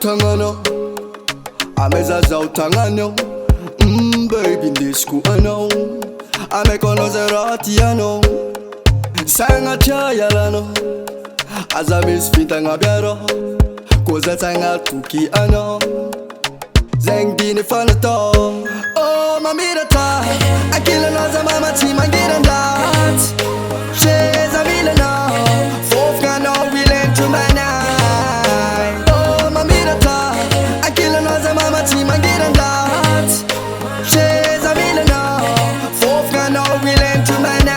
utangano ameza za utangano baby ndisku ano amekono zerati ano sanga chaya lano azamis finta ngabiaro koza tanga tuki ano zeng dini fanato oh Mamiratra akila naza mama tima girandat she's a villain now fourth kind of willing to my night oh Mamiratra akila naza mama tima girandat she's a villain now fourth kind of willing to my night.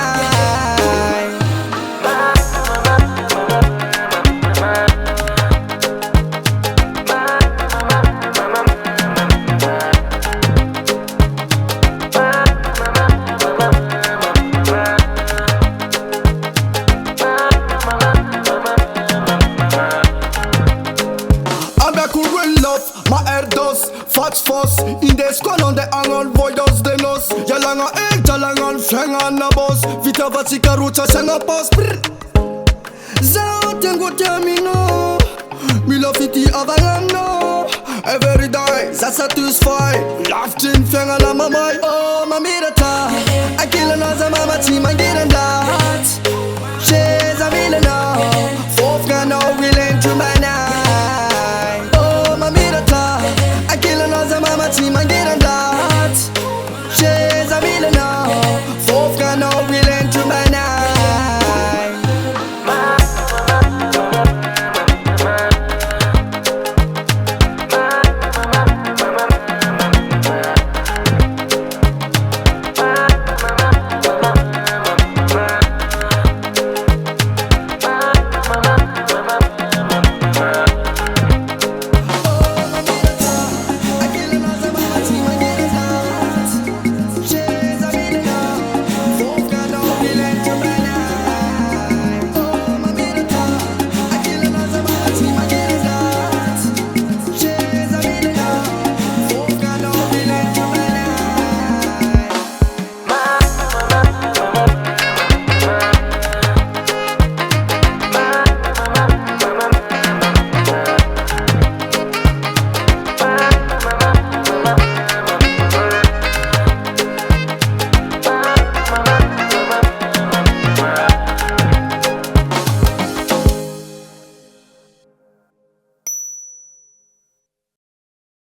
Ma erdos, fatsfos in de squalon de angon voidos de nos. Jalanga jalangan fengan na boss. Vita vatsika rucha sanga pos. Zao tengo termino. Mila fiti avangano. Every day, ça satisfy. Laughing fengan na mamai. Oh Mamiratra, akila naza mama tima girandat. She's a villain now.